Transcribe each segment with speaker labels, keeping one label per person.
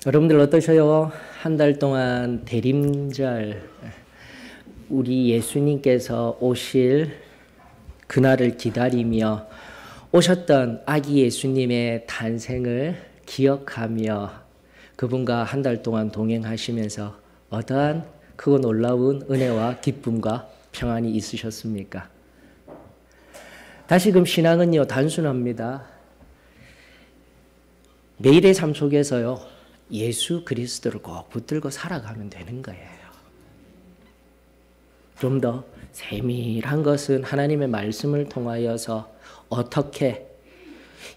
Speaker 1: 여러분들 어떠셔요? 한 달 동안 대림절 우리 예수님께서 오실 그날을 기다리며 오셨던 아기 예수님의 탄생을 기억하며 그분과 한 달 동안 동행하시면서 어떠한 크고 놀라운 은혜와 기쁨과 평안이 있으셨습니까? 다시금 신앙은요 단순합니다. 매일의 삶 속에서요 예수 그리스도를 꼭 붙들고 살아가면 되는 거예요. 좀 더 세밀한 것은 하나님의 말씀을 통하여서 어떻게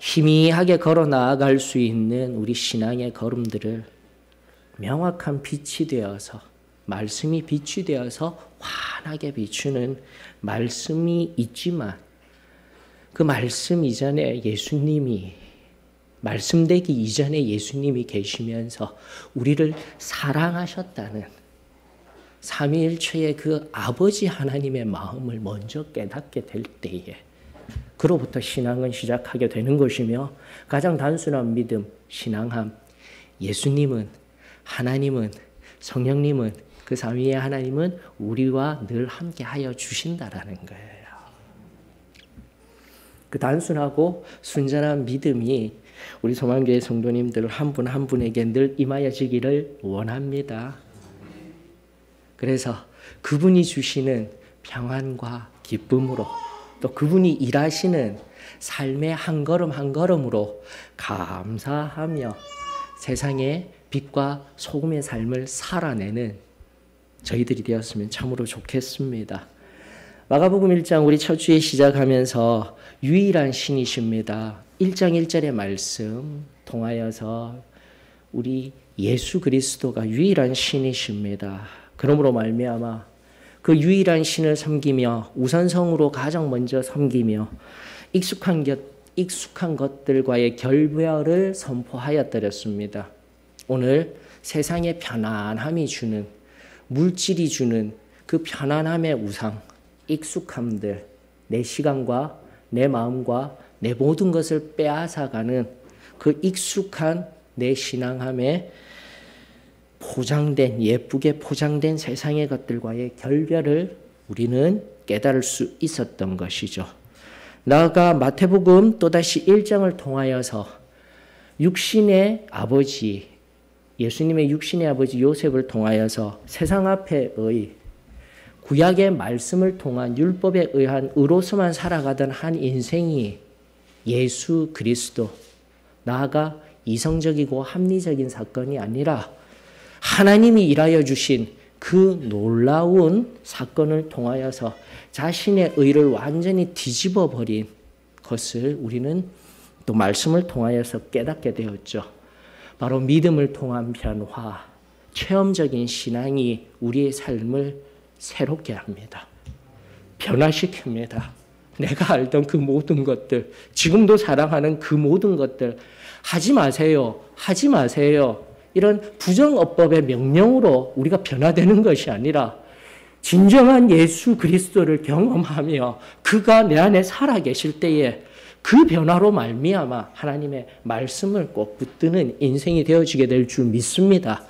Speaker 1: 희미하게 걸어 나아갈 수 있는 우리 신앙의 걸음들을 명확한 빛이 되어서 말씀이 빛이 되어서 환하게 비추는 말씀이 있지만 그 말씀 이전에 예수님이 말씀되기 이전에 예수님이 계시면서 우리를 사랑하셨다는 삼위일체의 그 아버지 하나님의 마음을 먼저 깨닫게 될 때에 그로부터 신앙은 시작하게 되는 것이며 가장 단순한 믿음, 신앙함, 예수님은 하나님은 성령님은 그 삼위의 하나님은 우리와 늘 함께하여 주신다라는 거예요. 그 단순하고 순전한 믿음이 우리 소망교회 성도님들 한 분 한 분에게 늘 임하여지기를 원합니다. 그래서 그분이 주시는 평안과 기쁨으로 또 그분이 일하시는 삶의 한 걸음 한 걸음으로 감사하며 세상의 빛과 소금의 삶을 살아내는 저희들이 되었으면 참으로 좋겠습니다. 마가복음 1장 우리 첫 주에 시작하면서 유일한 신이십니다. 1장 1절의 말씀 통하여서 우리 예수 그리스도가 유일한 신이십니다. 그러므로 말미암아 그 유일한 신을 섬기며 우선성으로 가장 먼저 섬기며 익숙한 것들과의 결별을 선포하였더랬습니다. 오늘 세상의 편안함이 주는 물질이 주는 그 편안함의 우상, 익숙함들, 내 시간과 내 마음과 내 모든 것을 빼앗아가는 그 익숙한 내 신앙함에 포장된 예쁘게 포장된 세상의 것들과의 결별을 우리는 깨달을 수 있었던 것이죠. 나아가 마태복음 또다시 1장을 통하여서 육신의 아버지 예수님의 육신의 아버지 요셉을 통하여서 세상 앞에의 구약의 말씀을 통한 율법에 의한 의로서만 살아가던 한 인생이 예수 그리스도 나아가 이성적이고 합리적인 사건이 아니라 하나님이 일하여 주신 그 놀라운 사건을 통하여서 자신의 의를 완전히 뒤집어 버린 것을 우리는 또 말씀을 통하여서 깨닫게 되었죠. 바로 믿음을 통한 변화, 체험적인 신앙이 우리의 삶을 새롭게 합니다. 변화시킵니다. 내가 알던 그 모든 것들, 지금도 사랑하는 그 모든 것들 하지 마세요. 하지 마세요. 이런 부정어법의 명령으로 우리가 변화되는 것이 아니라 진정한 예수 그리스도를 경험하며 그가 내 안에 살아계실 때에 그 변화로 말미암아 하나님의 말씀을 꼭 붙드는 인생이 되어지게 될 줄 믿습니다.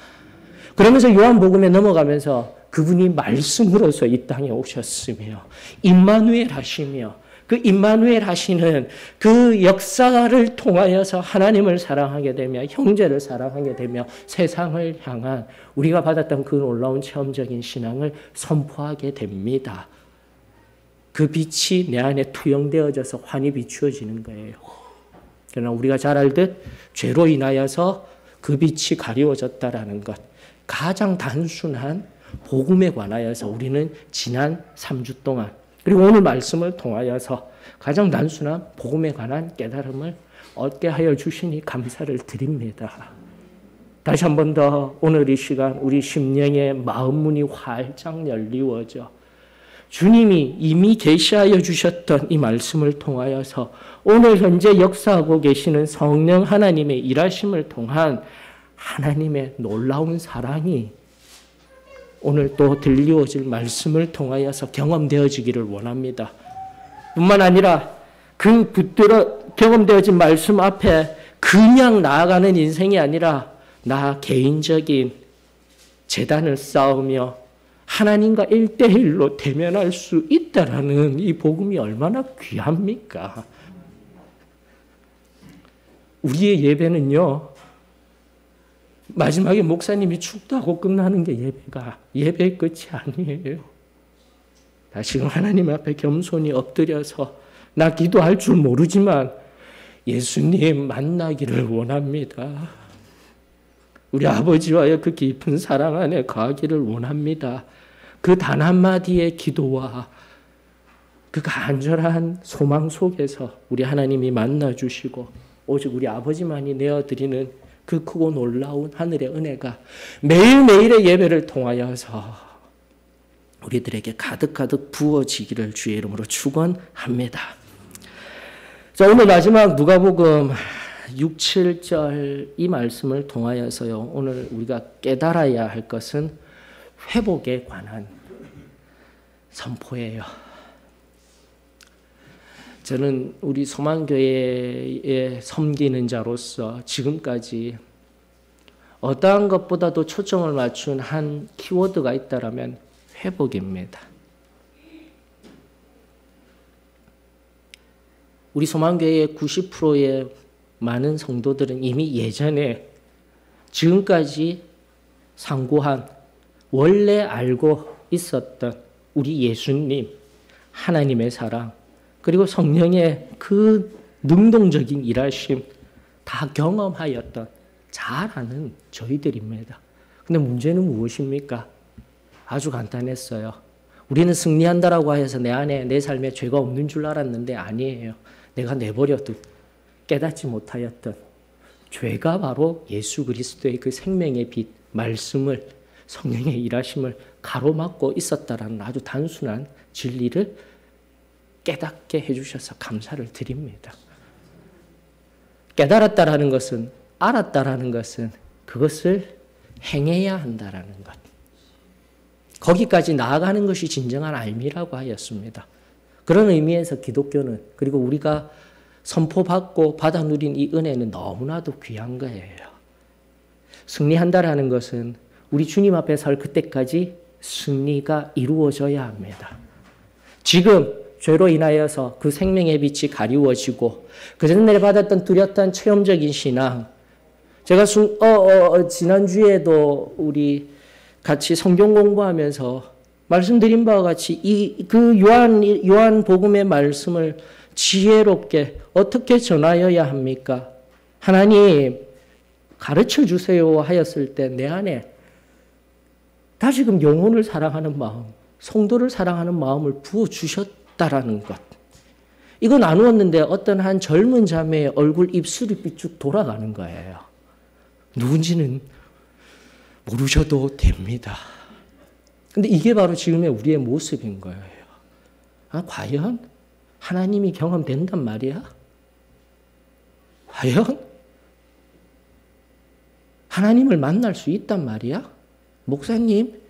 Speaker 1: 그러면서 요한복음에 넘어가면서 그분이 말씀으로서 이 땅에 오셨으며 임마누엘 하시며 그 임마누엘 하시는 그 역사를 통하여서 하나님을 사랑하게 되며 형제를 사랑하게 되며 세상을 향한 우리가 받았던 그 놀라운 체험적인 신앙을 선포하게 됩니다. 그 빛이 내 안에 투영되어져서 환히 비추어지는 거예요. 그러나 우리가 잘 알듯 죄로 인하여서 그 빛이 가리워졌다라는 것, 가장 단순한 복음에 관하여서 우리는 지난 3주 동안 그리고 오늘 말씀을 통하여서 가장 단순한 복음에 관한 깨달음을 얻게 하여 주시니 감사를 드립니다. 다시 한 번 더 오늘 이 시간 우리 심령의 마음문이 활짝 열리워져 주님이 이미 계시하여 주셨던 이 말씀을 통하여서 오늘 현재 역사하고 계시는 성령 하나님의 일하심을 통한 하나님의 놀라운 사랑이 오늘 또 들려질 말씀을 통하여서 경험되어지기를 원합니다. 뿐만 아니라 그 붙들어 경험되어진 말씀 앞에 그냥 나아가는 인생이 아니라 나 개인적인 재단을 쌓으며 하나님과 1대1로 대면할 수 있다라는 이 복음이 얼마나 귀합니까? 우리의 예배는요, 마지막에 목사님이 축도하고 끝나는 게 예배의 끝이 아니에요. 다시금 하나님 앞에 겸손히 엎드려서 나 기도할 줄 모르지만 예수님 만나기를 원합니다. 우리 아버지와의 그 깊은 사랑 안에 거하기를 원합니다. 그 단 한마디의 기도와 그 간절한 소망 속에서 우리 하나님이 만나주시고 오직 우리 아버지만이 내어드리는 그 크고 놀라운 하늘의 은혜가 매일매일의 예배를 통하여서 우리들에게 가득가득 부어지기를 주의 이름으로 축원합니다. 자, 오늘 마지막 누가복음 6, 7절 이 말씀을 통하여서요, 오늘 우리가 깨달아야 할 것은 회복에 관한 선포예요. 저는 우리 소망교회에 섬기는 자로서 지금까지 어떠한 것보다도 초점을 맞춘 한 키워드가 있다면 회복입니다. 우리 소망교회의 90%의 많은 성도들은 이미 예전에 지금까지 상고한 원래 알고 있었던 우리 예수님, 하나님의 사랑, 그리고 성령의 그 능동적인 일하심 다 경험하였던 잘 아는 저희들입니다. 근데 문제는 무엇입니까? 아주 간단했어요. 우리는 승리한다라고 해서 내 안에 내 삶에 죄가 없는 줄 알았는데 아니에요. 내가 내버려둔 깨닫지 못하였던 죄가 바로 예수 그리스도의 그 생명의 빛, 말씀을, 성령의 일하심을 가로막고 있었다라는 아주 단순한 진리를 깨닫게 해주셔서 감사를 드립니다. 깨달았다라는 것은, 알았다라는 것은 그것을 행해야 한다라는 것. 거기까지 나아가는 것이 진정한 알미라고 하였습니다. 그런 의미에서 기독교는, 그리고 우리가 선포받고 받아 누린 이 은혜는 너무나도 귀한 거예요. 승리한다라는 것은 우리 주님 앞에 설 그때까지 승리가 이루어져야 합니다. 지금 죄로 인하여서 그 생명의 빛이 가리워지고 그전에 받았던 뚜렷한 체험적인 신앙, 제가 지난주에도 우리 같이 성경 공부하면서 말씀드린 바와 같이 그 요한 복음의 말씀을 지혜롭게 어떻게 전하여야 합니까? 하나님 가르쳐 주세요 하였을 때 내 안에 다시금 영혼을 사랑하는 마음, 성도를 사랑하는 마음을 부어주셨다라는 것. 이거 나누었는데 어떤 한 젊은 자매의 얼굴 입술이 삐쭉 돌아가는 거예요. 누군지는 모르셔도 됩니다. 근데 이게 바로 지금의 우리의 모습인 거예요. 과연 하나님이 경험된단 말이야? 과연 하나님을 만날 수 있단 말이야? 목사님,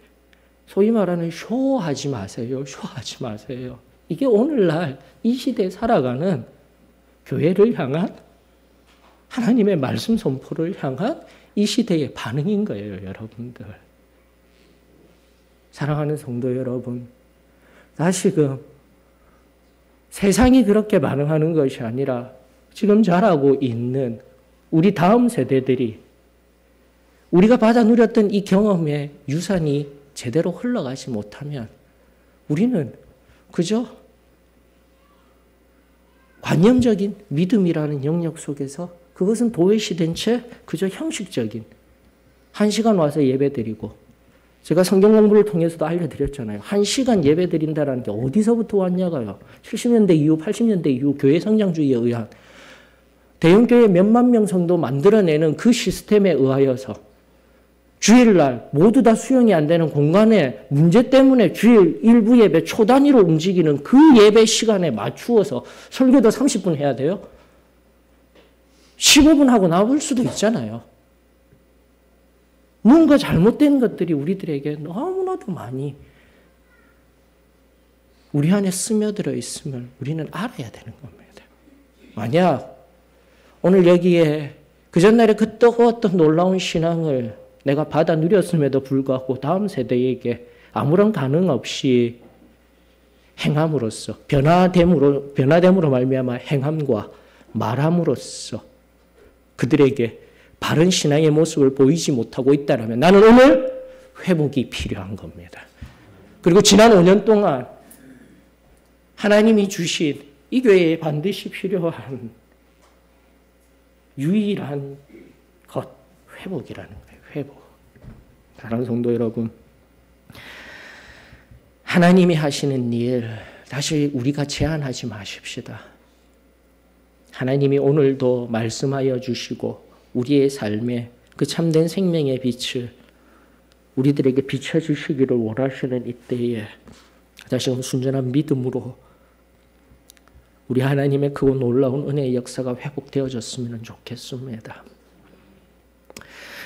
Speaker 1: 소위 말하는 쇼하지 마세요. 쇼하지 마세요. 이게 오늘날 이 시대에 살아가는 교회를 향한 하나님의 말씀 선포를 향한 이 시대의 반응인 거예요, 여러분들. 사랑하는 성도 여러분, 다시금 세상이 그렇게 반응하는 것이 아니라 지금 자라고 있는 우리 다음 세대들이 우리가 받아 누렸던 이 경험의 유산이 제대로 흘러가지 못하면 우리는 그저 관념적인 믿음이라는 영역 속에서 그것은 도외시된 채 그저 형식적인 1시간 와서 예배드리고, 제가 성경 공부를 통해서도 알려드렸잖아요. 1시간 예배드린다는 게 어디서부터 왔냐고요. 70년대 이후, 80년대 이후 교회 성장주의에 의한 대형교회 몇만 명 정도 만들어내는 그 시스템에 의하여서 주일날 모두 다 수용이 안 되는 공간에 문제 때문에 주일 일부 예배 초단위로 움직이는 그 예배 시간에 맞추어서 설교도 30분 해야 돼요. 15분 하고 나올 수도 있잖아요. 뭔가 잘못된 것들이 우리들에게 너무나도 많이 우리 안에 스며들어 있음을 우리는 알아야 되는 겁니다. 만약 오늘 여기에 그 전날에 그 뜨거웠던 놀라운 신앙을 내가 받아 누렸음에도 불구하고 다음 세대에게 아무런 가능 없이 행함으로써 변화됨으로 말미암아 행함과 말함으로써 그들에게 바른 신앙의 모습을 보이지 못하고 있다면 나는 오늘 회복이 필요한 겁니다. 그리고 지난 5년 동안 하나님이 주신 이 교회에 반드시 필요한 유일한 것, 회복이라는 거예요. 회복. 사랑하는 성도 여러분, 하나님이 하시는 일 다시 우리가 제한하지 마십시다. 하나님이 오늘도 말씀하여 주시고 우리의 삶에 그 참된 생명의 빛을 우리들에게 비춰주시기를 원하시는 이때에 다시금 순전한 믿음으로 우리 하나님의 크고 놀라운 은혜의 역사가 회복되어졌으면 좋겠습니다.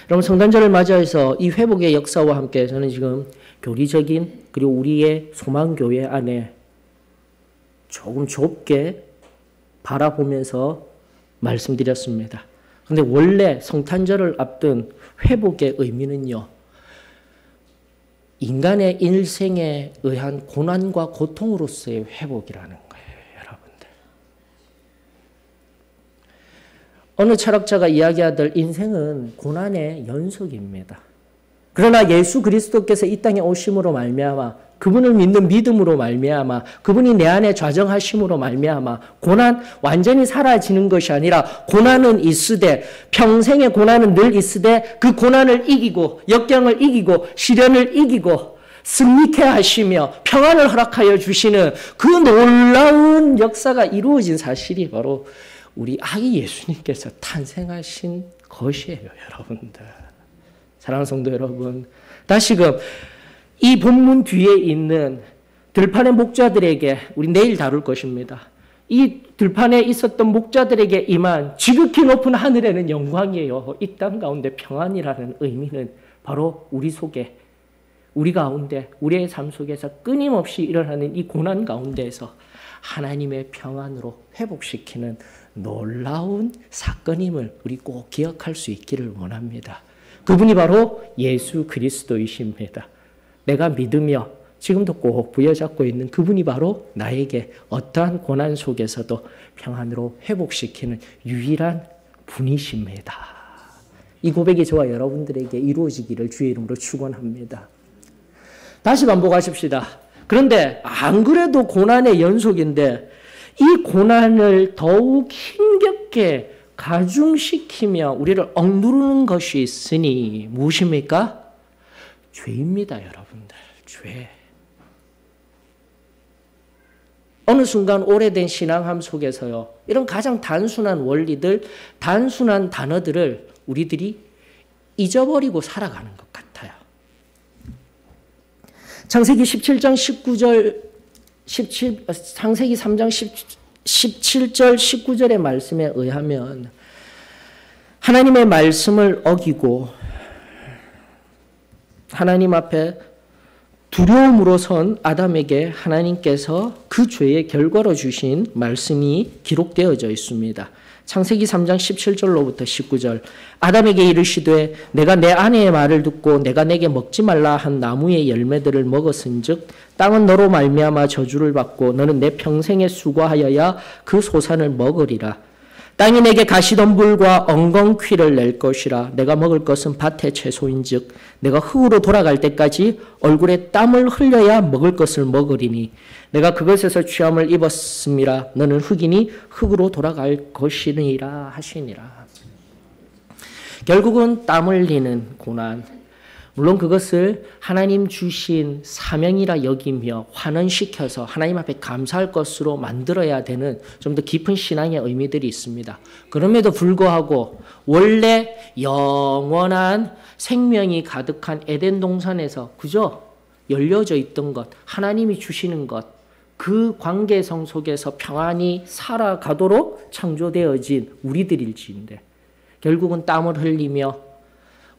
Speaker 1: 여러분, 성탄절을 맞이해서 이 회복의 역사와 함께 저는 지금 교리적인 그리고 우리의 소망교회 안에 조금 좁게 바라보면서 말씀드렸습니다. 그런데 원래 성탄절을 앞둔 회복의 의미는요, 인간의 일생에 의한 고난과 고통으로서의 회복이라는 거예요, 여러분들. 어느 철학자가 이야기하듯 인생은 고난의 연속입니다. 그러나 예수 그리스도께서 이 땅에 오심으로 말미암아 그분을 믿는 믿음으로 말미암아 그분이 내 안에 좌정하심으로 말미암아 고난 완전히 사라지는 것이 아니라 고난은 있으되 평생의 고난은 늘 있으되 그 고난을 이기고 역경을 이기고 시련을 이기고 승리케 하시며 평안을 허락하여 주시는 그 놀라운 역사가 이루어진 사실이 바로 우리 아기 예수님께서 탄생하신 것이에요, 여러분들. 사랑하는 성도 여러분, 다시금 이 본문 뒤에 있는 들판의 목자들에게 우리 내일 다룰 것입니다. 이 들판에 있었던 목자들에게 임한 지극히 높은 하늘에는 영광이에요. 이 땅 가운데 평안이라는 의미는 바로 우리 속에, 우리 가운데, 우리의 삶 속에서 끊임없이 일어나는 이 고난 가운데에서 하나님의 평안으로 회복시키는 놀라운 사건임을 우리 꼭 기억할 수 있기를 원합니다. 그분이 바로 예수 그리스도이십니다. 내가 믿으며 지금도 꼭 부여잡고 있는 그분이 바로 나에게 어떠한 고난 속에서도 평안으로 회복시키는 유일한 분이십니다. 이 고백이 저와 여러분들에게 이루어지기를 주의 이름으로 축원합니다. 다시 반복하십시다. 그런데 안 그래도 고난의 연속인데 이 고난을 더욱 힘겹게 가중시키며 우리를 억누르는 것이 있으니 무엇입니까? 죄입니다, 여러분들. 죄. 어느 순간 오래된 신앙함 속에서요, 이런 가장 단순한 원리들, 단순한 단어들을 우리들이 잊어버리고 살아가는 것 같아요. 창세기 17장 19절, 창세기 3장 17절 19절의 말씀에 의하면 하나님의 말씀을 어기고 하나님 앞에 두려움으로 선 아담에게 하나님께서 그 죄의 결과로 주신 말씀이 기록되어져 있습니다. 창세기 3장 17절로부터 19절. 아담에게 이르시되 내가 내 아내의 말을 듣고 내가 내게 먹지 말라 한 나무의 열매들을 먹었은즉 땅은 너로 말미암아 저주를 받고 너는 내 평생에 수고하여야 그 소산을 먹으리라. 땅이 내게 가시덤불과 엉겅퀴를 낼 것이라. 내가 먹을 것은 밭의 채소인즉 내가 흙으로 돌아갈 때까지 얼굴에 땀을 흘려야 먹을 것을 먹으리니 내가 그것에서 취함을 입었음이라. 너는 흙이니 흙으로 돌아갈 것이니라 하시니라. 결국은 땀 흘리는 고난, 물론 그것을 하나님 주신 사명이라 여기며 환원시켜서 하나님 앞에 감사할 것으로 만들어야 되는 좀 더 깊은 신앙의 의미들이 있습니다. 그럼에도 불구하고 원래 영원한 생명이 가득한 에덴 동산에서 그저 열려져 있던 것, 하나님이 주시는 것, 그 관계성 속에서 평안히 살아가도록 창조되어진 우리들일지인데 결국은 땀을 흘리며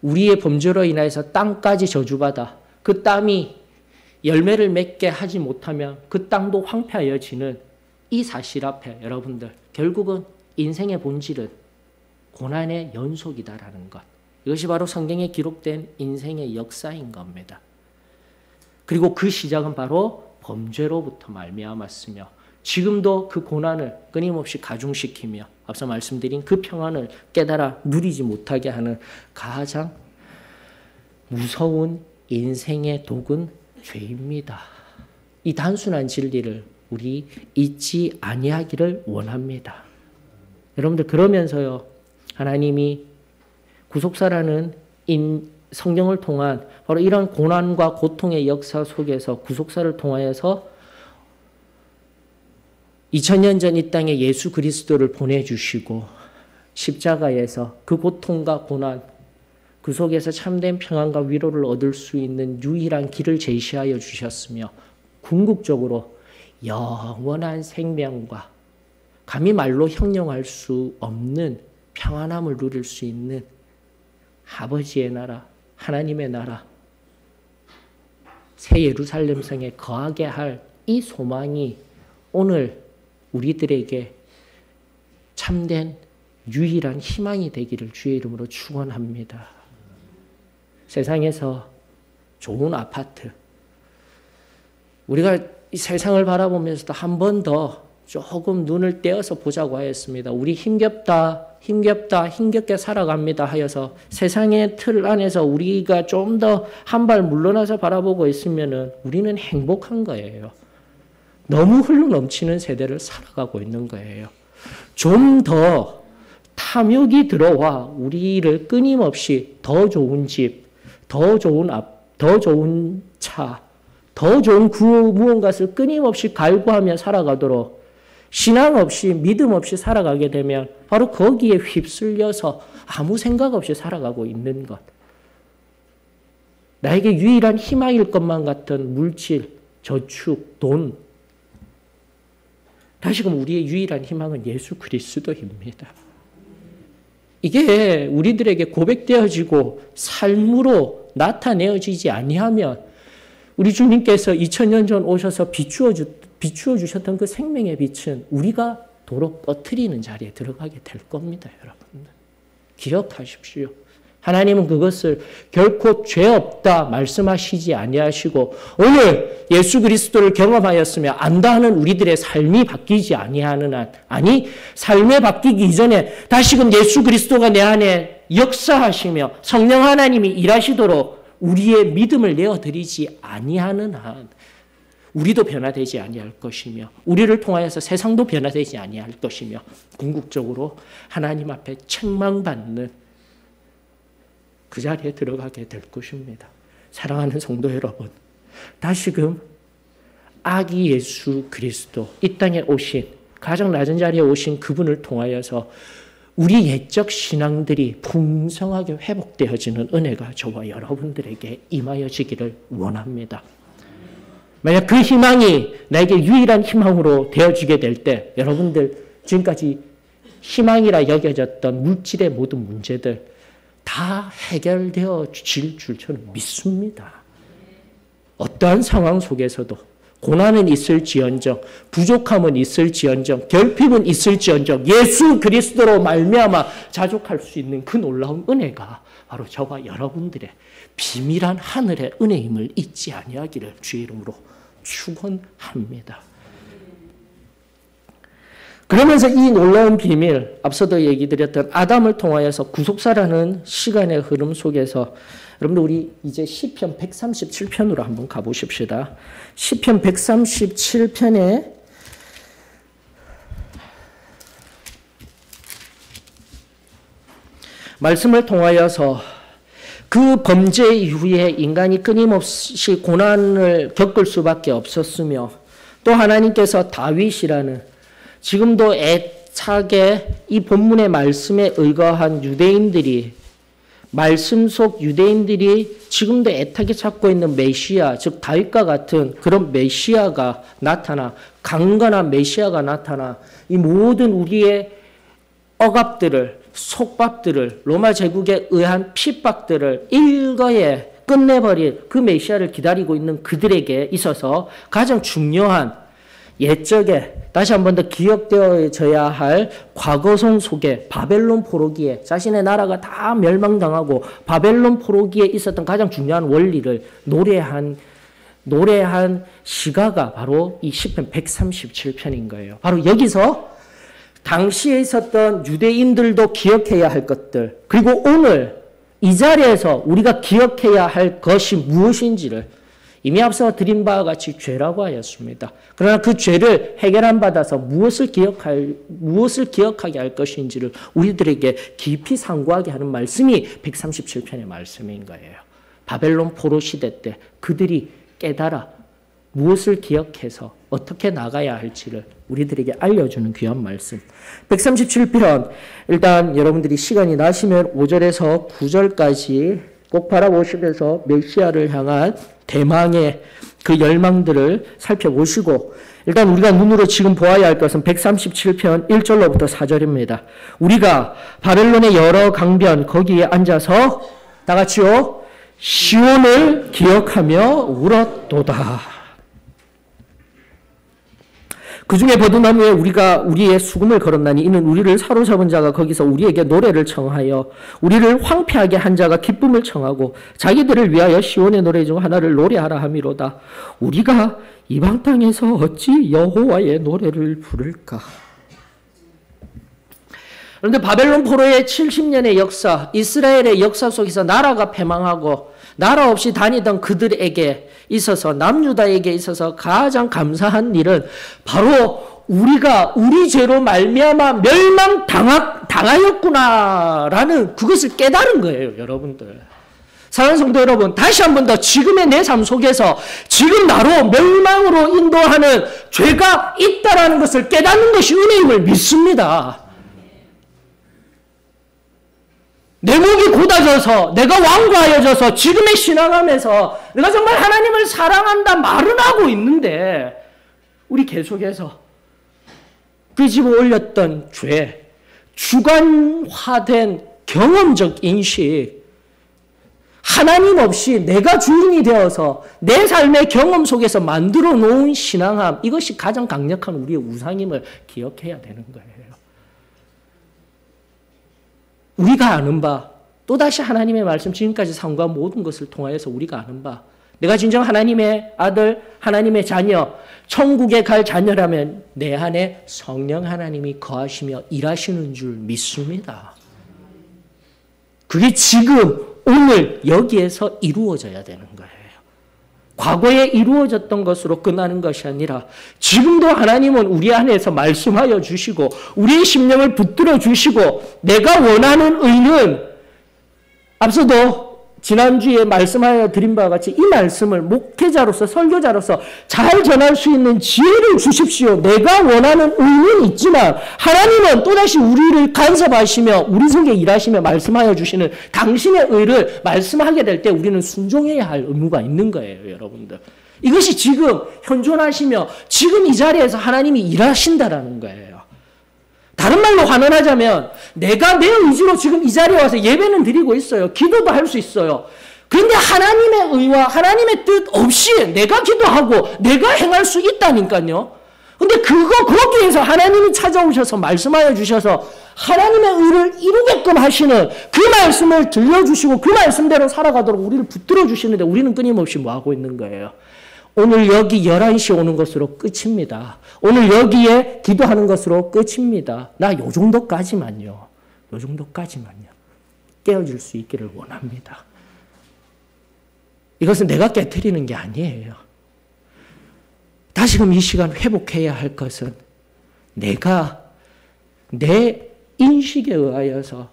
Speaker 1: 우리의 범죄로 인해서 땅까지 저주받아 그 땀이 열매를 맺게 하지 못하면 그 땅도 황폐하여지는 이 사실 앞에 여러분들 결국은 인생의 본질은 고난의 연속이다라는 것. 이것이 바로 성경에 기록된 인생의 역사인 겁니다. 그리고 그 시작은 바로 범죄로부터 말미암았으며 지금도 그 고난을 끊임없이 가중시키며 앞서 말씀드린 그 평안을 깨달아 누리지 못하게 하는 가장 무서운 인생의 독은 죄입니다. 이 단순한 진리를 우리 잊지 아니하기를 원합니다. 여러분들 그러면서요. 하나님이 구속사라는 성경을 통한 바로 이런 고난과 고통의 역사 속에서 구속사를 통하여서 2000년 전 이 땅에 예수 그리스도를 보내주시고 십자가에서 그 고통과 고난 그 속에서 참된 평안과 위로를 얻을 수 있는 유일한 길을 제시하여 주셨으며 궁극적으로 영원한 생명과 감히 말로 형용할 수 없는 평안함을 누릴 수 있는 아버지의 나라, 하나님의 나라, 새 예루살렘 성에 거하게 할 이 소망이 오늘 우리들에게 참된 유일한 희망이 되기를 주의 이름으로 축원합니다. 세상에서 좋은 아파트, 우리가 이 세상을 바라보면서도 한 번 더 조금 눈을 떼어서 보자고 하였습니다. 우리 힘겹게 살아갑니다 하여서 세상의 틀 안에서 우리가 좀 더 한 발 물러나서 바라보고 있으면 우리는 행복한 거예요. 너무 흘러넘치는 세대를 살아가고 있는 거예요. 좀 더 탐욕이 들어와 우리를 끊임없이 더 좋은 집, 더 좋은 더 좋은 차, 더 좋은 그 무언가를 끊임없이 갈구하며 살아가도록 신앙 없이 믿음 없이 살아가게 되면 바로 거기에 휩쓸려서 아무 생각 없이 살아가고 있는 것. 나에게 유일한 희망일 것만 같은 물질, 저축, 돈. 다시금 우리의 유일한 희망은 예수 그리스도입니다. 이게 우리들에게 고백되어지고 삶으로 나타내어지지 아니하면 우리 주님께서 2000년 전 오셔서 비추어 주셨던 그 생명의 빛은 우리가 도로 꺼트리는 자리에 들어가게 될 겁니다, 여러분들. 기억하십시오. 하나님은 그것을 결코 죄 없다 말씀하시지 아니하시고 오늘 예수 그리스도를 경험하였으며 안다 하는 우리들의 삶이 바뀌지 아니하는 한, 아니 삶에 바뀌기 이전에 다시금 예수 그리스도가 내 안에 역사하시며 성령 하나님이 일하시도록 우리의 믿음을 내어드리지 아니하는 한 우리도 변화되지 아니할 것이며 우리를 통하여서 세상도 변화되지 아니할 것이며 궁극적으로 하나님 앞에 책망받는 그 자리에 들어가게 될 것입니다. 사랑하는 성도 여러분, 다시금 아기 예수 그리스도 이 땅에 오신 가장 낮은 자리에 오신 그분을 통하여서 우리 옛적 신앙들이 풍성하게 회복되어지는 은혜가 저와 여러분들에게 임하여지기를 원합니다. 만약 그 희망이 나에게 유일한 희망으로 되어지게 될 때 여러분들 지금까지 희망이라 여겨졌던 물질의 모든 문제들 다 해결되어질 줄 저는 믿습니다. 어떠한 상황 속에서도 고난은 있을지언정, 부족함은 있을지언정, 결핍은 있을지언정 예수 그리스도로 말미암아 자족할 수 있는 그 놀라운 은혜가 바로 저와 여러분들의 비밀한 하늘의 은혜임을 잊지 아니하기를 주의 이름으로 축원합니다. 그러면서 이 놀라운 비밀, 앞서도 얘기 드렸던 아담을 통하여서 구속사라는 시간의 흐름 속에서 여러분들 우리 이제 시편 137편으로 한번 가보십시다. 시편 137편에 말씀을 통하여서 그 범죄 이후에 인간이 끊임없이 고난을 겪을 수밖에 없었으며 또 하나님께서 다윗이라는 지금도 애착에 이 본문의 말씀에 의거한 유대인들이 말씀 속 유대인들이 지금도 애타게 찾고 있는 메시아, 즉 다윗과 같은 그런 메시아가 나타나 강건한 메시아가 나타나 이 모든 우리의 억압들을 속박들을 로마 제국에 의한 핍박들을 일거에 끝내버릴 그 메시아를 기다리고 있는 그들에게 있어서 가장 중요한 옛적에 다시 한 번 더 기억되어져야 할 과거성 속에 바벨론 포로기에 자신의 나라가 다 멸망당하고 바벨론 포로기에 있었던 가장 중요한 원리를 노래한 시가가 바로 이 시편 137편인 거예요. 바로 여기서 당시에 있었던 유대인들도 기억해야 할 것들, 그리고 오늘 이 자리에서 우리가 기억해야 할 것이 무엇인지를 이미 앞서 드린 바와 같이 죄라고 하였습니다. 그러나 그 죄를 해결함 받아서 무엇을 기억하게 할 것인지를 우리들에게 깊이 상고하게 하는 말씀이 137편의 말씀인 거예요. 바벨론 포로 시대 때 그들이 깨달아 무엇을 기억해서 어떻게 나가야 할지를 우리들에게 알려주는 귀한 말씀. 137편, 일단 여러분들이 시간이 나시면 5절에서 9절까지 꼭 바라보시면서 메시아를 향한 대망의 그 열망들을 살펴보시고, 일단 우리가 눈으로 지금 보아야 할 것은 137편 1절로부터 4절입니다. 우리가 바벨론의 여러 강변 거기에 앉아서 다 같이요, 시온을 기억하며 울었도다. 그 중에 버드나무에 우리가 우리의 수금을 걸었나니 이는 우리를 사로잡은 자가 거기서 우리에게 노래를 청하여 우리를 황폐하게 한 자가 기쁨을 청하고 자기들을 위하여 시온의 노래 중 하나를 노래하라 함이로다. 우리가 이방 땅에서 어찌 여호와의 노래를 부를까? 그런데 바벨론 포로의 70년의 역사, 이스라엘의 역사 속에서 나라가 패망하고 나라 없이 다니던 그들에게 있어서, 남유다에게 있어서 가장 감사한 일은 바로 우리가 우리 죄로 말미암아 멸망당하였구나라는 그것을 깨달은 거예요, 여러분들. 사랑하는 성도 여러분, 다시 한 번 더 지금의 내 삶 속에서 지금 나로 멸망으로 인도하는 죄가 있다라는 것을 깨닫는 것이 은혜임을 믿습니다. 내 목이 곧아져서 내가 완고하여져서 지금의 신앙하면서 내가 정말 하나님을 사랑한다 말은 하고 있는데 우리 계속해서 그 집어 올렸던 죄, 주관화된 경험적 인식, 하나님 없이 내가 주인이 되어서 내 삶의 경험 속에서 만들어 놓은 신앙함, 이것이 가장 강력한 우리의 우상임을 기억해야 되는 거예요. 우리가 아는 바, 또다시 하나님의 말씀, 지금까지 상고한 모든 것을 통하여서 우리가 아는 바, 내가 진정 하나님의 아들, 하나님의 자녀, 천국에 갈 자녀라면 내 안에 성령 하나님이 거하시며 일하시는 줄 믿습니다. 그게 지금, 오늘 여기에서 이루어져야 되는 거예요. 과거에 이루어졌던 것으로 끝나는 것이 아니라 지금도 하나님은 우리 안에서 말씀하여 주시고 우리의 심령을 붙들어 주시고 내가 원하는 의는, 앞서도 지난주에 말씀하여 드린 바와 같이 이 말씀을 목회자로서 설교자로서 잘 전할 수 있는 지혜를 주십시오. 내가 원하는 의는 있지만 하나님은 또다시 우리를 간섭하시며 우리 속에 일하시며 말씀하여 주시는 당신의 의를 말씀하게 될 때 우리는 순종해야 할 의무가 있는 거예요, 여러분들. 이것이 지금 현존하시며 지금 이 자리에서 하나님이 일하신다라는 거예요. 다른 말로 환원하자면 내가 내 의지로 지금 이 자리에 와서 예배는 드리고 있어요. 기도도 할 수 있어요. 그런데 하나님의 의와 하나님의 뜻 없이 내가 기도하고 내가 행할 수 있다니까요. 근데 그렇게 해서 하나님이 찾아오셔서 말씀하여 주셔서 하나님의 의를 이루게끔 하시는 그 말씀을 들려주시고 그 말씀대로 살아가도록 우리를 붙들어 주시는데 우리는 끊임없이 뭐 하고 있는 거예요? 오늘 여기 11시에 오는 것으로 끝입니다. 오늘 여기에 기도하는 것으로 끝입니다. 나 요 정도까지만요. 요 정도까지만요. 깨어질 수 있기를 원합니다. 이것은 내가 깨트리는 게 아니에요. 다시금 이 시간 회복해야 할 것은 내가 내 인식에 의하여서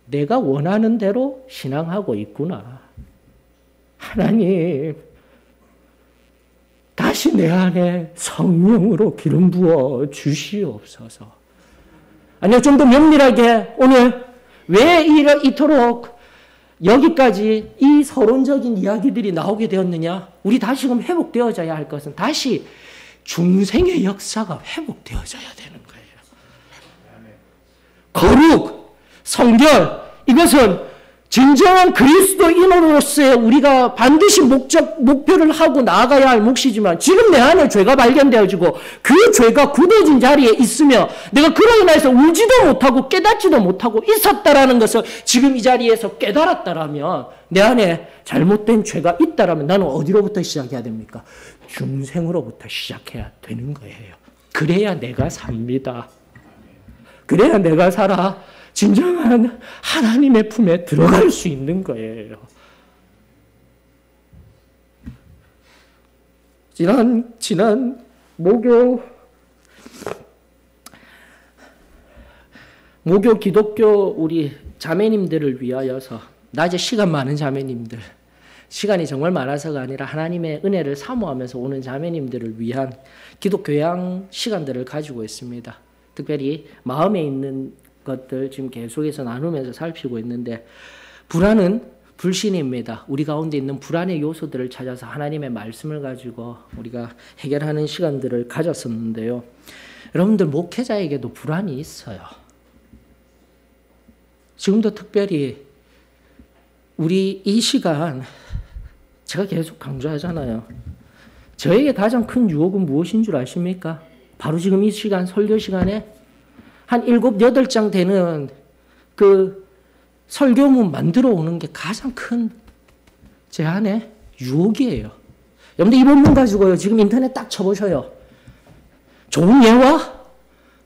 Speaker 1: 내가 원하는 대로 신앙하고 있구나. 하나님, 다시 내 안에 성령으로 기름 부어 주시옵소서. 아니요, 좀 더 면밀하게 오늘 왜 이토록 여기까지 이 서론적인 이야기들이 나오게 되었느냐? 우리 다시금 회복되어져야 할 것은 다시 중생의 역사가 회복되어져야 되는 거예요. 거룩, 성결, 이것은 진정한 그리스도인으로서의 우리가 반드시 목표를 하고 나아가야 할 몫이지만 지금 내 안에 죄가 발견되어지고 그 죄가 굳어진 자리에 있으며 내가 그로 인해서 울지도 못하고 깨닫지도 못하고 있었다라는 것을 지금 이 자리에서 깨달았다라면 내 안에 잘못된 죄가 있다라면 나는 어디로부터 시작해야 됩니까? 중생으로부터 시작해야 되는 거예요. 그래야 내가 삽니다. 그래야 내가 살아. 진정한 하나님의 품에 들어갈 수 있는 거예요. 지난 목요 기독교 우리 자매님들을 위하여서 낮에 시간 많은 자매님들, 시간이 정말 많아서가 아니라 하나님의 은혜를 사모하면서 오는 자매님들을 위한 기도 교양 시간들을 가지고 있습니다. 특별히 마음에 있는 것들 지금 계속해서 나누면서 살피고 있는데 불안은 불신입니다. 우리 가운데 있는 불안의 요소들을 찾아서 하나님의 말씀을 가지고 우리가 해결하는 시간들을 가졌었는데요. 여러분들 목회자에게도 불안이 있어요. 지금도 특별히 우리 이 시간 제가 계속 강조하잖아요. 저에게 가장 큰 유혹은 무엇인 줄 아십니까? 바로 지금 이 시간 설교 시간에 한 7, 8장 되는 그 설교문 만들어 오는 게 가장 큰 제 안에 유혹이에요. 여러분들 이 본문 가지고요. 지금 인터넷 딱 쳐보셔요. 좋은 예와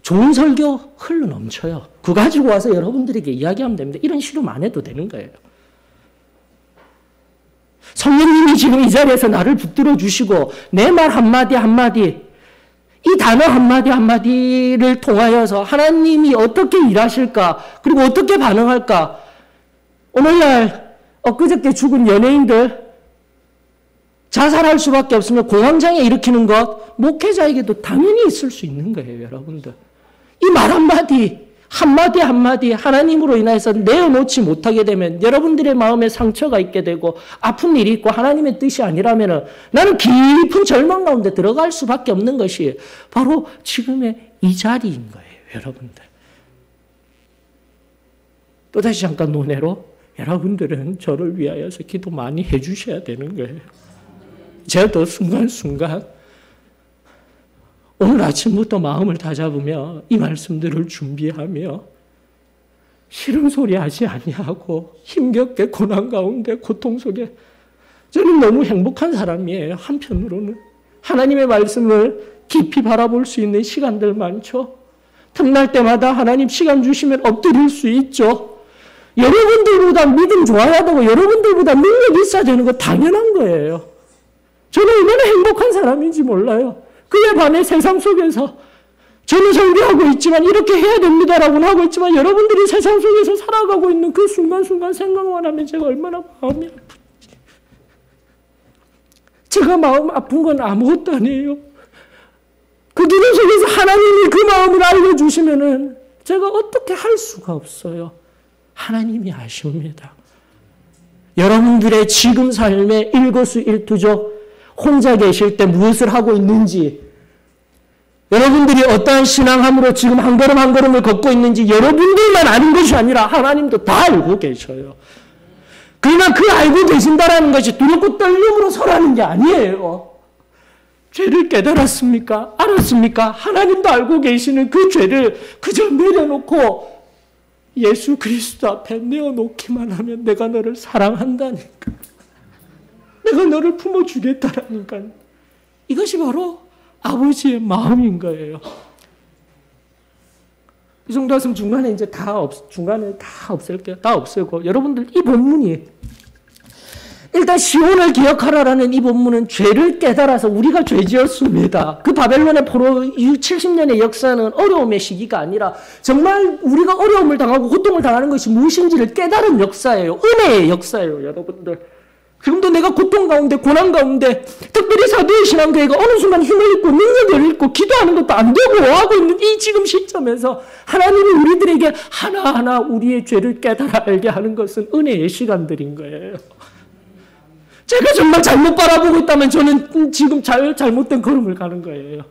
Speaker 1: 좋은 설교 흘러 넘쳐요. 그거 가지고 와서 여러분들에게 이야기하면 됩니다. 이런 실험 안 해도 되는 거예요. 성령님이 지금 이 자리에서 나를 붙들어 주시고 내 말 한마디 한마디 이 단어 한마디 한마디를 통하여서 하나님이 어떻게 일하실까 그리고 어떻게 반응할까. 오늘날 엊그저께 죽은 연예인들 자살할 수밖에 없으면 공황장애 일으키는 것 목회자에게도 당연히 있을 수 있는 거예요. 여러분들 이 말 한마디 한마디 하나님으로 인해서 내어놓지 못하게 되면 여러분들의 마음에 상처가 있게 되고 아픈 일이 있고 하나님의 뜻이 아니라면 나는 깊은 절망 가운데 들어갈 수밖에 없는 것이 바로 지금의 이 자리인 거예요. 여러분들. 또다시 잠깐 논해로 여러분들은 저를 위하여서 기도 많이 해주셔야 되는 거예요. 저도 순간순간 오늘 아침부터 마음을 다잡으며 이 말씀들을 준비하며 싫은 소리 하지 아니하고 힘겹게 고난 가운데 고통 속에 저는 너무 행복한 사람이에요. 한편으로는 하나님의 말씀을 깊이 바라볼 수 있는 시간들 많죠. 틈날 때마다 하나님 시간 주시면 엎드릴 수 있죠. 여러분들보다 믿음 좋아야 되고 여러분들보다 능력이 있어야 되는 거 당연한 거예요. 저는 얼마나 행복한 사람인지 몰라요. 그에 반해 세상 속에서 저는 설교하고 있지만 이렇게 해야 됩니다라고는 하고 있지만 여러분들이 세상 속에서 살아가고 있는 그 순간순간 생각만 하면 제가 얼마나 마음이 아픈지. 제가 마음 아픈 건 아무것도 아니에요. 그 기도 속에서 하나님이 그 마음을 알려주시면은 제가 어떻게 할 수가 없어요. 하나님이 아십니다. 여러분들의 지금 삶의 일거수일투족 혼자 계실 때 무엇을 하고 있는지, 여러분들이 어떠한 신앙함으로 지금 한 걸음 한 걸음을 걷고 있는지 여러분들만 아는 것이 아니라 하나님도 다 알고 계셔요. 그러나 그 알고 계신다라는 것이 두렵고 떨림으로 설하는 게 아니에요. 죄를 깨달았습니까? 알았습니까? 하나님도 알고 계시는 그 죄를 그저 내려놓고 예수 그리스도 앞에 내어놓기만 하면 내가 너를 사랑한다니까. 내가 너를 품어주겠다라니까. 이것이 바로 아버지의 마음인 거예요. 이 정도 했으면 중간에 이제 중간에 다 없앨게요. 다 없애고 여러분들 이 본문이 일단 시온을 기억하라라는 이 본문은 죄를 깨달아서 우리가 죄지었습니다. 그 바벨론의 포로 이후 70년의 역사는 어려움의 시기가 아니라 정말 우리가 어려움을 당하고 고통을 당하는 것이 무엇인지를 깨달은 역사예요. 은혜의 역사예요. 여러분들. 지금도 내가 고통 가운데 고난 가운데 특별히 사도의 신앙교회가 어느 순간 힘을 잃고 능력을 잃고 기도하는 것도 안 되고 하고 있는 이 지금 시점에서 하나님이 우리들에게 하나하나 우리의 죄를 깨달아 알게 하는 것은 은혜의 시간들인 거예요. 제가 정말 잘못 바라보고 있다면 저는 지금 잘못된 걸음을 가는 거예요.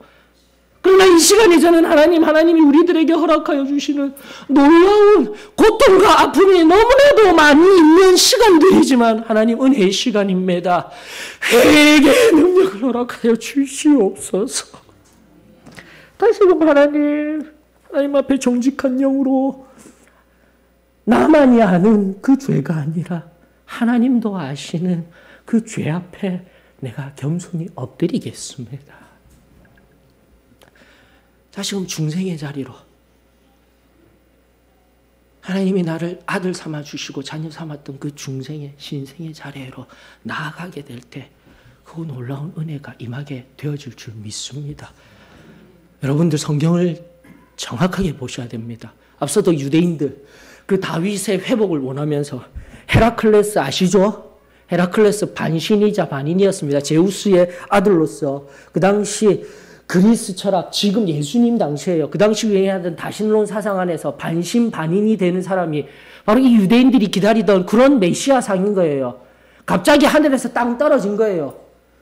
Speaker 1: 그러나 이 시간에 저는 하나님이 우리들에게 허락하여 주시는 놀라운 고통과 아픔이 너무나도 많이 있는 시간들이지만 하나님 은혜의 시간입니다. 회개의 능력을 허락하여 주시옵소서. 다시 한번 하나님 앞에 정직한 영으로 나만이 아는 그 죄가 아니라 하나님도 아시는 그 죄 앞에 내가 겸손히 엎드리겠습니다. 다시금 중생의 자리로 하나님이 나를 아들 삼아 주시고 자녀 삼았던 그 중생의 신생의 자리로 나아가게 될 때 그 놀라운 은혜가 임하게 되어질 줄 믿습니다. 여러분들 성경을 정확하게 보셔야 됩니다. 앞서도 유대인들 그 다윗의 회복을 원하면서 헤라클레스 아시죠? 헤라클레스 반신이자 반인이었습니다. 제우스의 아들로서 그 당시 그리스 철학, 지금 예수님 당시에요. 그 당시 유행하던 다신론 사상 안에서 반신 반인이 되는 사람이 바로 이 유대인들이 기다리던 그런 메시아상인 거예요. 갑자기 하늘에서 땅 떨어진 거예요.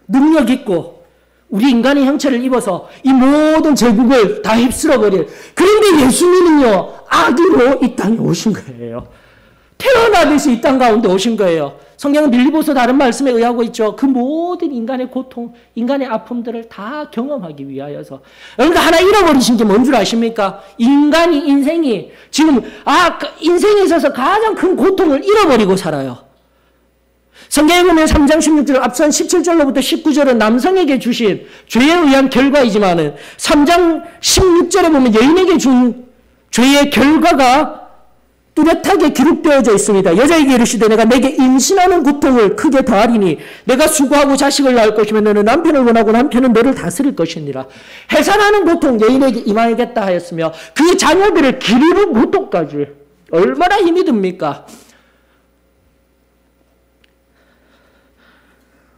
Speaker 1: 능력 있고 우리 인간의 형체를 입어서 이 모든 제국을 다 휩쓸어버릴. 그런데 예수님은요, 아기로 이 땅에 오신 거예요. 태어나듯이 이 땅 가운데 오신 거예요. 성경은 빌립보서 다른 말씀에 의하고 있죠. 그 모든 인간의 고통, 인간의 아픔들을 다 경험하기 위하여서. 여러분들 하나 잃어버리신 게 뭔 줄 아십니까? 인생이 지금 인생에 있어서 가장 큰 고통을 잃어버리고 살아요. 성경에 보면 3장 16절 앞선 17절로부터 19절은 남성에게 주신 죄에 의한 결과이지만은 3장 16절에 보면 여인에게 준 죄의 결과가 뚜렷하게 기록되어져 있습니다. 여자에게 이르시되 내가 내게 임신하는 고통을 크게 더하리니 내가 수고하고 자식을 낳을 것이며 너는 남편을 원하고 남편은 너를 다스릴 것이니라. 해산하는 고통 여인에게 임하겠다 하였으며 그 자녀들을 기르는 고통까지 얼마나 힘이 듭니까?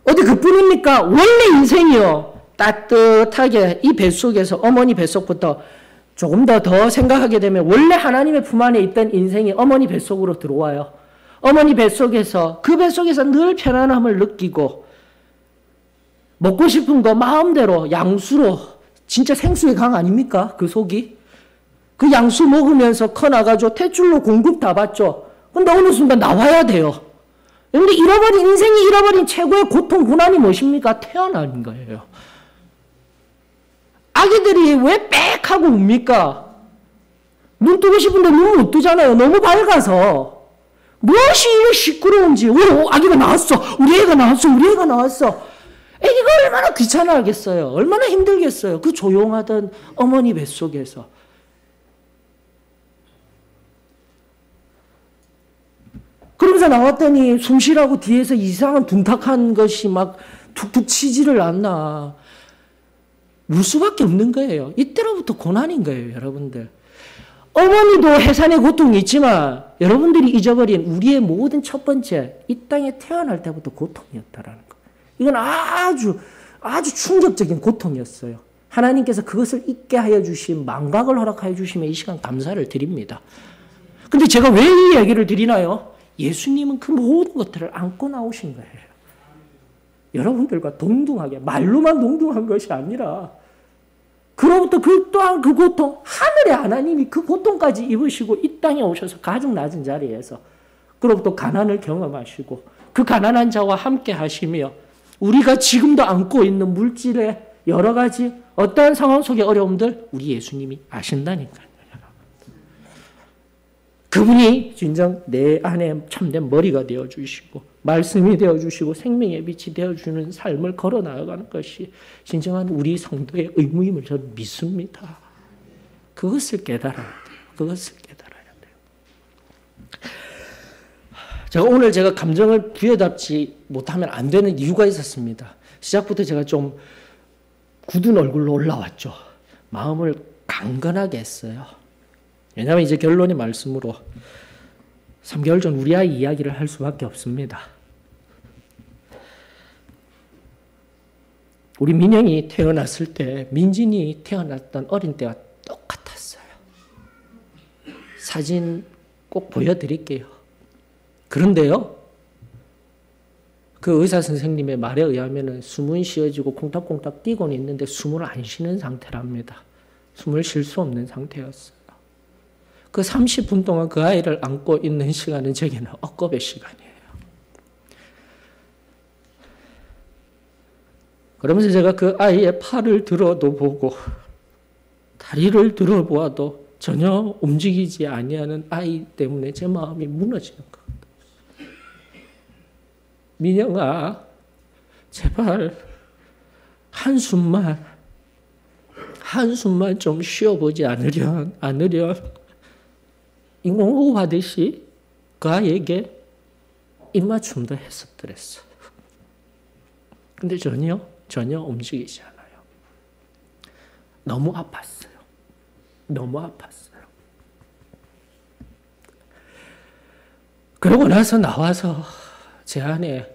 Speaker 1: 어디 그뿐입니까? 원래 인생이요. 따뜻하게 이 뱃속에서 어머니 뱃속부터 조금 더 생각하게 되면 원래 하나님의 품 안에 있던 인생이 어머니 뱃속으로 들어와요. 어머니 뱃속에서 그 뱃속에서 늘 편안함을 느끼고 먹고 싶은 거 마음대로 양수로 진짜 생수의 강 아닙니까? 그 속이. 그 양수 먹으면서 커나가죠. 탯줄로 공급 다 받죠. 근데 어느 순간 나와야 돼요. 그런데 인생이 잃어버린 최고의 고통, 고난이 무엇입니까? 태어나는 거예요. 아기들이 왜 빽하고 웁니까? 눈 뜨고 싶은데 눈 못 뜨잖아요. 너무 밝아서. 무엇이 이렇게 시끄러운지. 아기가 나왔어. 우리 애가 나왔어. 애기가 얼마나 귀찮아하겠어요. 얼마나 힘들겠어요. 그 조용하던 어머니 뱃속에서. 그러면서 나왔더니 숨 쉬라고 뒤에서 이상한 둔탁한 것이 막 툭툭 치지를 않나. 울 수밖에 없는 거예요. 이때로부터 고난인 거예요, 여러분들. 어머니도 해산의 고통이 있지만 여러분들이 잊어버린 우리의 모든 첫 번째 이 땅에 태어날 때부터 고통이었다라는 거. 이건 아주 충격적인 고통이었어요. 하나님께서 그것을 잊게 하여 주신 망각을 허락하여 주시면 이 시간 감사를 드립니다. 근데 제가 왜 이 얘기를 드리나요? 예수님은 그 모든 것들을 안고 나오신 거예요. 여러분들과 동등하게 말로만 동등한 것이 아니라 그로부터 그 또한 그 고통 하늘의 하나님이 그 고통까지 입으시고 이 땅에 오셔서 가장 낮은 자리에서 그로부터 가난을 경험하시고 그 가난한 자와 함께 하시며 우리가 지금도 안고 있는 물질의 여러 가지 어떠한 상황 속의 어려움들 우리 예수님이 아신다니까요. 그분이 진정 내 안에 참된 머리가 되어주시고 말씀이 되어주시고 생명의 빛이 되어주는 삶을 걸어 나아가는 것이 진정한 우리 성도의 의무임을 저는 믿습니다. 그것을 깨달아야 돼요. 제가 오늘 감정을 부여잡지 못하면 안 되는 이유가 있었습니다. 시작부터 제가 좀 굳은 얼굴로 올라왔죠. 마음을 강건하게 했어요. 왜냐하면 이제 결론의 말씀으로 3개월 전 우리 아이 이야기를 할 수밖에 없습니다. 우리 민영이 태어났을 때 민진이 태어났던 어린 때와 똑같았어요. 사진 꼭 보여드릴게요. 그런데요, 그 의사 선생님의 말에 의하면 숨은 쉬어지고 콩닥콩닥 뛰고는 있는데 숨을 안 쉬는 상태랍니다. 숨을 쉴 수 없는 상태였어요. 그 30분 동안 그 아이를 안고 있는 시간은 제게는 억겁의 시간이에요. 그러면서 제가 그 아이의 팔을 들어도 보고 다리를 들어보아도 전혀 움직이지 아니하는 아이 때문에 제 마음이 무너지는 것 같아요. 민영아, 제발 한숨만 좀 쉬어보지 않으련 인공호흡 하듯이 그 아이에게 입맞춤도 했었더랬어요. 근데 전혀 움직이지 않아요. 너무 아팠어요. 그러고 나서 나와서 제 안에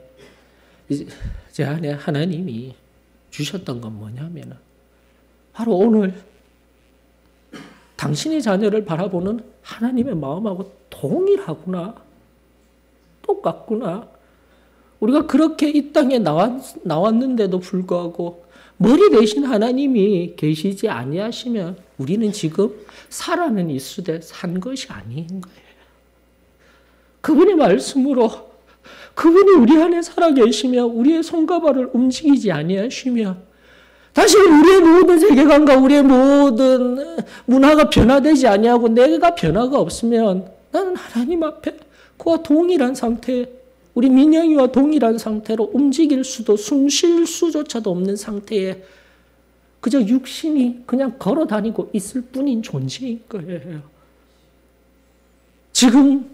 Speaker 1: 하나님이 주셨던 건 뭐냐면은 바로 오늘 당신의 자녀를 바라보는 하나님의 마음하고 동일하구나. 똑같구나. 우리가 그렇게 이 땅에 나왔는데도 불구하고 머리 대신 하나님이 계시지 아니하시면 우리는 지금 살아는 있으되 산 것이 아닌 거예요. 그분의 말씀으로 그분이 우리 안에 살아계시며 우리의 손과 발을 움직이지 아니하시면 다시 우리의 모든 세계관과 우리의 모든 문화가 변화되지 아니하고 내가 변화가 없으면 나는 하나님 앞에 그와 동일한 상태, 우리 민영이와 동일한 상태로 움직일 수도 숨 쉴 수조차도 없는 상태에 그저 육신이 그냥 걸어 다니고 있을 뿐인 존재인 거예요. 지금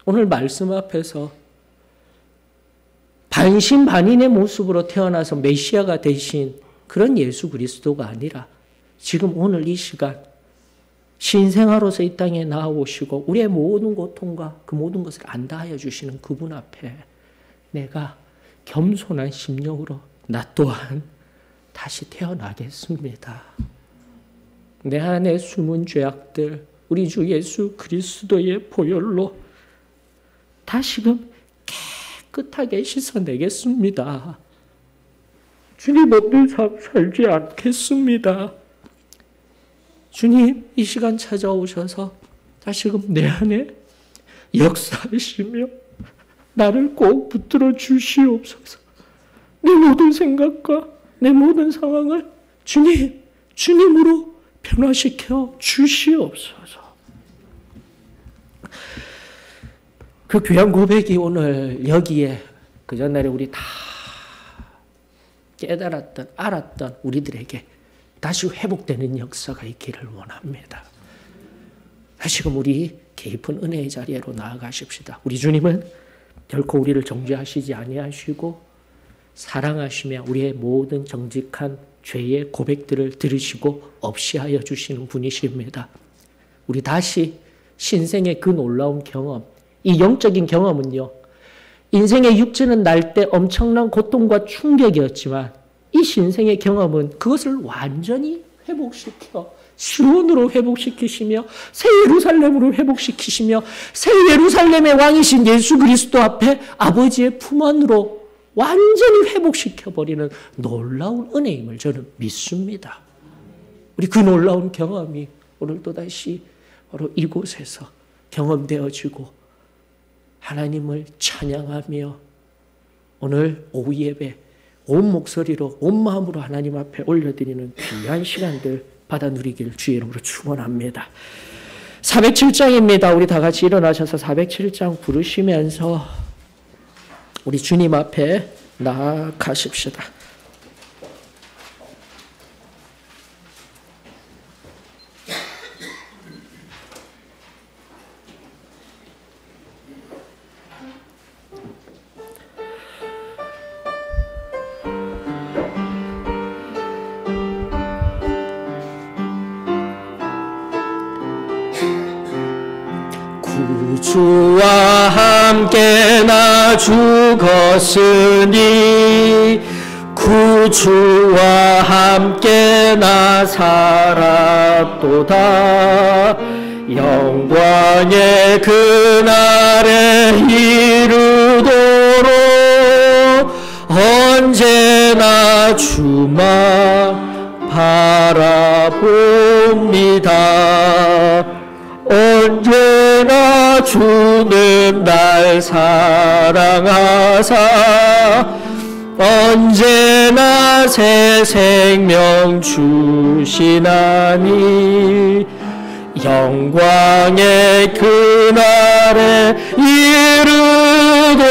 Speaker 1: 오늘 말씀 앞에서 반신반인의 모습으로 태어나서 메시아가 되신 그런 예수 그리스도가 아니라 지금 오늘 이 시간 신생아로서 이 땅에 나오시고 우리의 모든 고통과 그 모든 것을 안다하여 주시는 그분 앞에 내가 겸손한 심령으로 나 또한 다시 태어나겠습니다. 내 안에 숨은 죄악들 우리 주 예수 그리스도의 보혈로 다시금 깨끗하게 씻어내겠습니다. 주님 없는 삶 살지 않겠습니다. 주님 이 시간 찾아오셔서 다시금 내 안에 역사하시며 나를 꼭 붙들어 주시옵소서. 내 모든 생각과 내 모든 상황을 주님으로 변화시켜 주시옵소서. 그 귀한 고백이 오늘 여기에 그 전날에 우리 다 깨달았던 알았던 우리들에게 다시 회복되는 역사가 있기를 원합니다. 다시금 우리 깊은 은혜의 자리로 나아가십시다. 우리 주님은 결코 우리를 정죄하시지 아니하시고 사랑하시며 우리의 모든 정직한 죄의 고백들을 들으시고 없이 하여 주시는 분이십니다. 우리 다시 신생의 그 놀라운 경험, 이 영적인 경험은요, 인생의 육체는 날 때 엄청난 고통과 충격이었지만 이 신생의 경험은 그것을 완전히 회복시켜 시온으로 회복시키시며 새 예루살렘으로 회복시키시며 새 예루살렘의 왕이신 예수 그리스도 앞에 아버지의 품 안으로 완전히 회복시켜버리는 놀라운 은혜임을 저는 믿습니다. 우리 그 놀라운 경험이 오늘 또다시 바로 이곳에서 경험되어지고 하나님을 찬양하며 오늘 오후 예배 온 목소리로 온 마음으로 하나님 앞에 올려드리는 귀한 시간들 받아 누리길 주의 이름으로 축원합니다. 407장입니다. 우리 다 같이 일어나셔서 407장 부르시면서 우리 주님 앞에 나아가십시다. 주와 함께 나 죽었으니 구주와 함께 나 살았도다. 영광의 그날에 이르도록 언제나 주만 바라봅니다. 언제나 주는 날 사랑하사 언제나 새 생명 주시나니 영광의 그날에 이르도록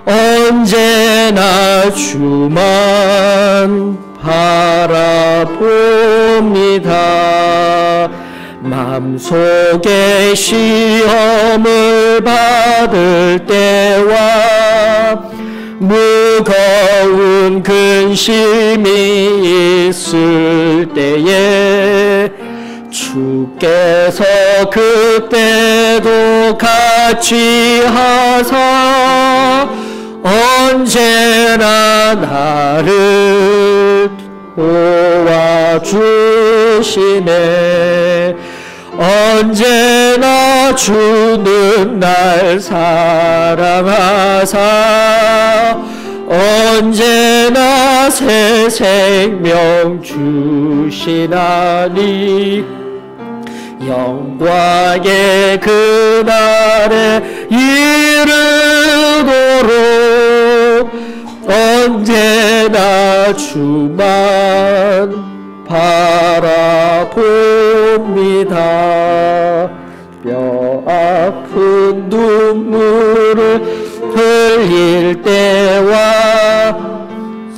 Speaker 1: 언제나 주만 바라봅니다. 마음속에 시험을 받을 때와 무거운 근심이 있을 때에 주께서 그때도 같이 하사 언제나 나를 도와주시네. 언제나 주는 날 사랑하사 언제나 새 생명 주시나니 영광의 그날에 이르도록 언제나 주만 바라봅니다. 뼈 아픈 눈물을 흘릴 때와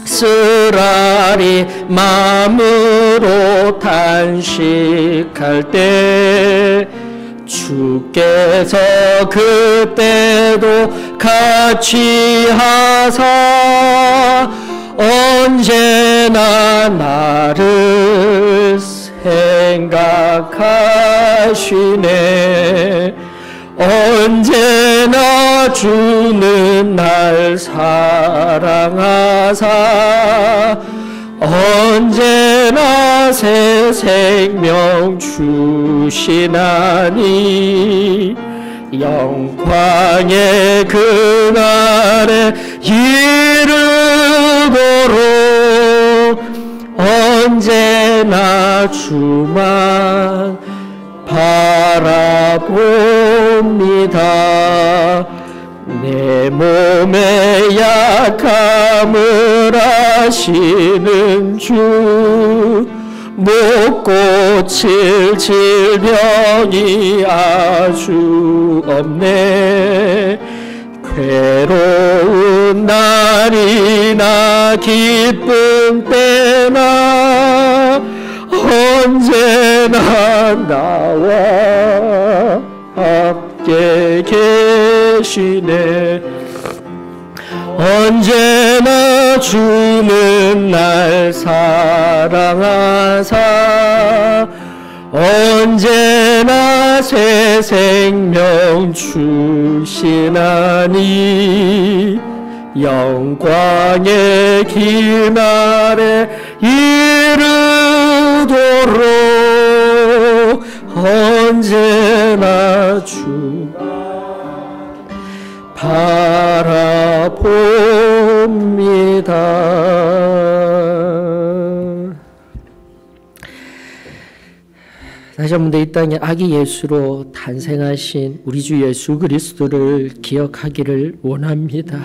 Speaker 1: 쓰라리 마음으로 단식할 때 주께서 그때도 같이 하사 언제나 나를 생각하시네. 언제나 주는 날 사랑하사 언제나 새 생명 주시나니 영광의 그날에 이르도록 언제나 주만 바라봅니다. 내 몸의 약함을 아시는 주 못 고칠 질병이 아주 없네. 괴로운 날이나 기쁜 때나 언제나 나와 함께 계시네. 언제나 주는 날 사랑하사 언제나 새 생명 주시나니 영광의 기날에 이르도록 언제나 주 바라봅니다. 다시 한번 이 땅에 아기 예수로 탄생하신 우리 주 예수 그리스도를 기억하기를 원합니다.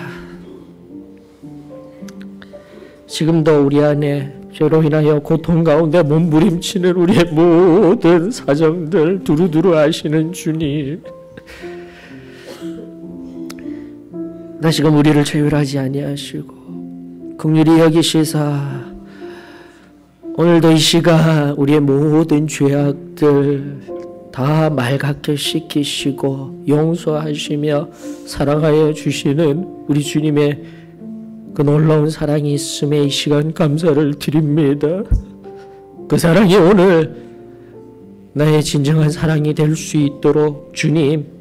Speaker 1: 지금도 우리 안에 죄로 인하여 고통 가운데 몸부림치는 우리의 모든 사정들 두루두루 아시는 주님, 다시금 우리를 제율하지 아니하시고 긍휼히 여기시사 오늘도 이 시간 우리의 모든 죄악들 다 맑게 씻기시고 용서하시며 사랑하여 주시는 우리 주님의 그 놀라운 사랑이 있음에 이 시간 감사를 드립니다. 그 사랑이 오늘 나의 진정한 사랑이 될 수 있도록 주님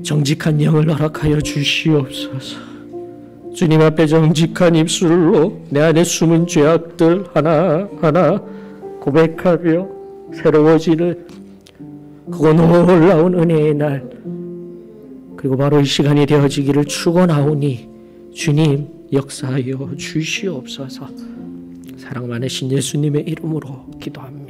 Speaker 1: 정직한 영을 허락하여 주시옵소서. 주님 앞에 정직한 입술로 내 안에 숨은 죄악들 하나하나 고백하며 새로워지는 그거 놀라운 은혜의 날, 그리고 바로 이 시간이 되어지기를 축원하오니 주님 역사하여 주시옵소서. 사랑 많으신 예수님의 이름으로 기도합니다.